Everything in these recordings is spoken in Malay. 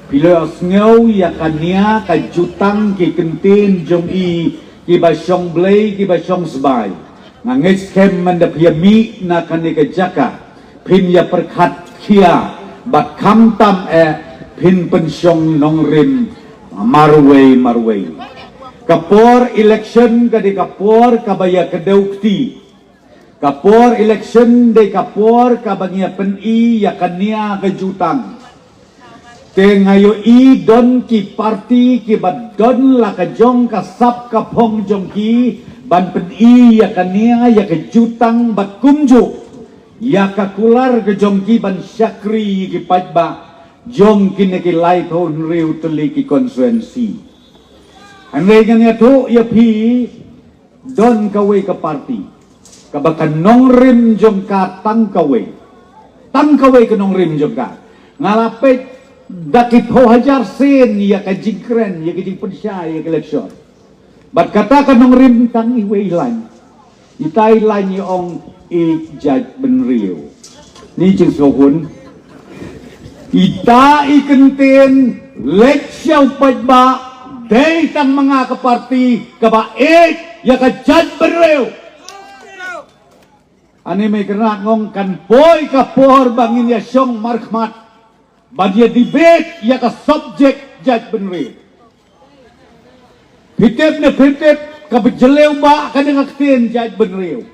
Bila ngau ya kania ka jutang ki kentin jong i ki ba syong blay ki ba syong sbay ngangis kem manda piami na kani ka jaka pin ya perkat kia bat kam tam pin pensyong nong rim marway kapor election ka di kapor kabaya kedaukti kapor election de kapor kabanya peni ya kania ka jutang ngayo i don ki parti ki bad don la ka jong ka sap ka pong jong ki ban pen i ya kania ya ka jutang bat kumju ya ka kular ka jong ki ban syakri ki pajba jong ki ne ki lai thon riu tuli ki konsuensi anre ngania to ya pi don ka we ka parti ka bakan nong rim jong ka tang ka we ka nong rim jong ka ngalapet dakit ho hajar sen ya ka jingkren ya ka jingpensya ya ka eleksyon bat kata ka nong rim tang iwe ilan itai lan yung judge benriu ni jing sohun ita ikentin leksyaw pajba day tang mga kaparti kaba ya ka judge benriu ani may kanakong kanpoy kapor bangin ya syong markmat badia debate ya ka subject judge benri pitip na pitip ka bejelew ba ka ng aktin judge benri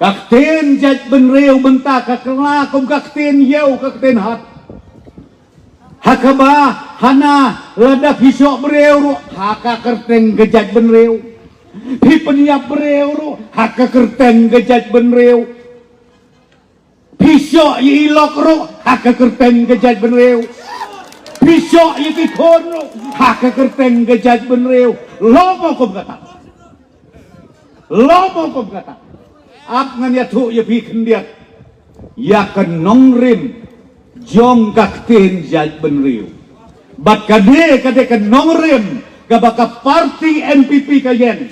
kaktin judge benri benta ka kala kum kaktin yew kaktin hat hakaba hana lada pisok bereu haka kerteng ke judge benri pipeniap bereu haka kerteng ke judge benri pisok ilok ro haka kerteng gejaj benreu pisok ikon ro haka kerteng gejaj benreu lomo kom kata ap ngan ya thu ya pi kendiat ya kenong rim jong kaktin jaj benreu bat kade kenong rim gabaka parti NPP kayen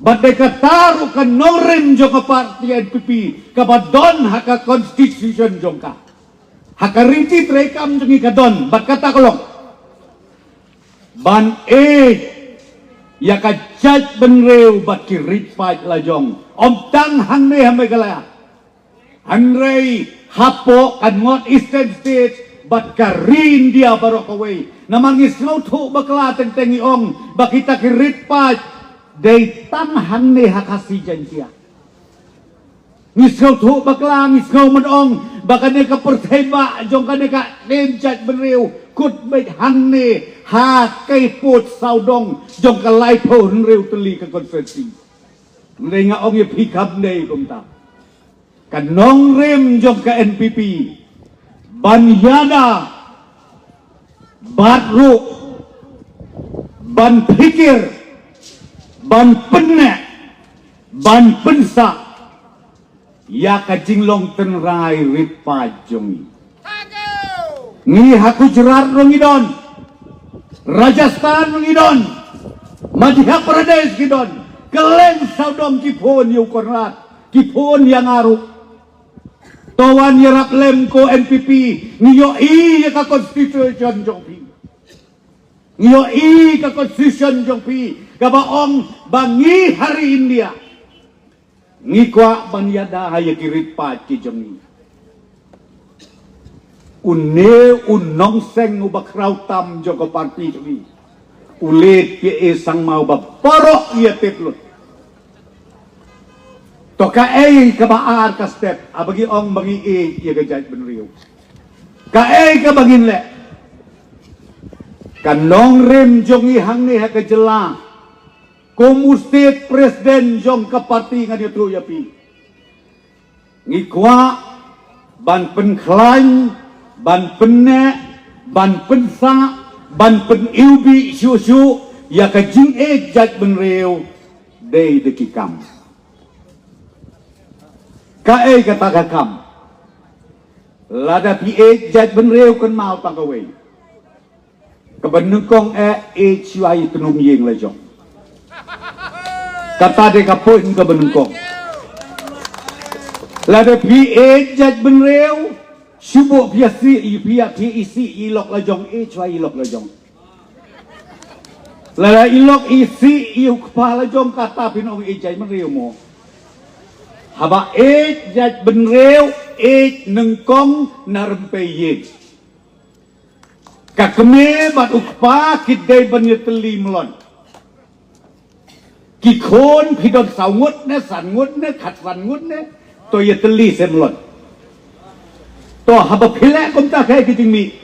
Badai kataru ka norim jong parti NPP kabadon haka constitution jong ka haka rinci trekam jong ikadon bat kata kolong ban ya ka judge benreu bat ki ritpaj la jong om tang hanne hame galaya hanrei hapo kan ngot eastern states bat ka rin dia barok away namangis ngau thu bakla teng ong bakita ki ritpaj day tanhan ni hakasi janjia ngisau thu bakla ngisau menong bakane ka perteba jong kane ka denjat benreu kut bet hanne ha kai put saudong jong ka lai phon reu teli ka konferensi lenga ong ye pikap nei kom ta kanong rem jong ka NPP banyada batru ban pikir ban penek ban pensa ya ka jinglong tenrai rit pajong ni haku jerar ngidon Rajasthan ngidon Madhya Pradesh ngidon keleng saudom kipon yu korlat kipon yang aru tawan yerap lemko NPP niyo ya ka constitution jong pi niyo ka constitution jong pi kabaong bangi hari India ngikwa banyada haya kirit paci jongi une unong seng ubak rautam joko parti jongi ulit pie sang mau bab porok ia teplut toka kabaar ka step abagi ong bagi ia gajaj benriu ka kabagin le kanong rem jongi hangni hakajela Komu state presiden jong ka parti nga dito yapi ngikwa ban penklaim ban penne ban pensa ban pen iubi syusyu ya ka jing jaj benreu day de kikam ka kata kakam lada pi jaj benreu kan mau tangkaway kabanukong HY tenum yeng la jong kata de kapun ke benungkong lada PA judge benreu Syubuk biasi pihak isi ilok lajong cuai ilok lajong. Lala ilok isi iu kepala lajong kata pinong ejai mereu mo. Haba jat benreu nengkong narempeyek. Kakme bat ukpa kidai banyeteli melon. Kikon pidon saungut ne sangut ne kat sangut ne to yeteli semlon. To haba pilek kom ta kai kijimi.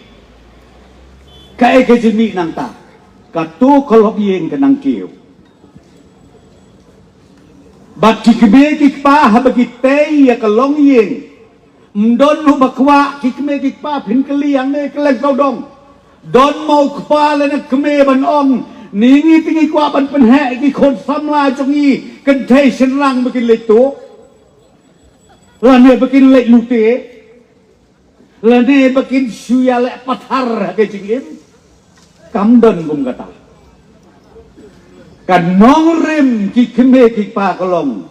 Kai kijimi nang ta. Katu kolop yeng kenang kiu. Bat kikme kikpa haba kitei ya kalong yeng. Mdon lu bakwa kikme kikpa pin keliang ne keleng kau dong. Don mau kepala na keme ban ong. Ningi tingi kwa ban penhe ki kon samla jongi kan thai senrang bikin letu. Lane bikin lek lute. Lane bikin suya lek pathar ke jingim. Kamdon kum kata. Kan nong rim ki keme ki pa kolong.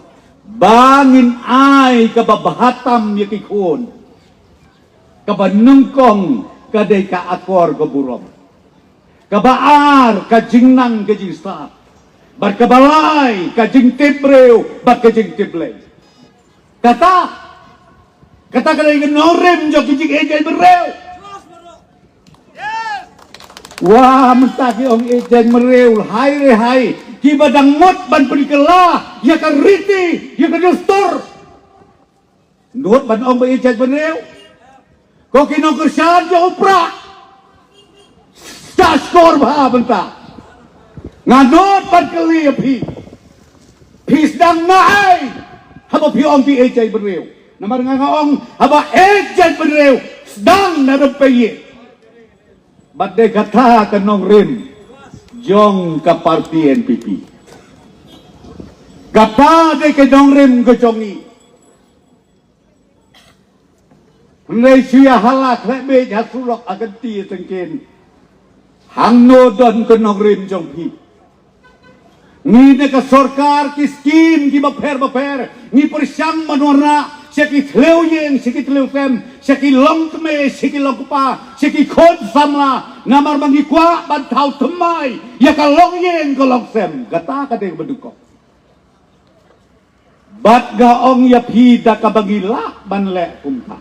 Bangin ai ka babahatam ya ki kon. Ka banungkong kadai ka akor ke burong. Kabaar ka jingnang ka jingsa. Bar kabalay ka jing tibreu bat ka jing tiblay. Kata kadai ka norem jo ki jing ejay bereu. Wah mentaki ong ejay mereu hai re hai. Ki badang mot ban perikela ya ka riti ya ka dostor. Nuot ban ong ba ejay bereu. Kau kinong kerjaan jo uprak. Skor bah benta. Nganot pan kali api. Pis dang naai. Haba pi ong pi ejay bereu. Namar ngaong haba ejay bereu. Sedang narempeye. Badai kata kenong rim. Jong ka parti NPP. Kata de kenong rim ke jongi. Malaysia halak lebe hasulok akan ti tengken. Hang no don kenong rim jong pi. Ni ne ka sorkar ki skim ki baper. Ni persyang manwarna. Seki tleu yeng, seki tleu tem. Seki long teme, seki long kupa. Seki khod samla. Ngamar mangi kwa bantau temai. Ya ka long yeng ka long sem. Gata ka de bedukok. Bat gaong ya pi da ka bagila ban le kumta.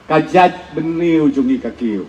Kajat beniu jungi kakiu.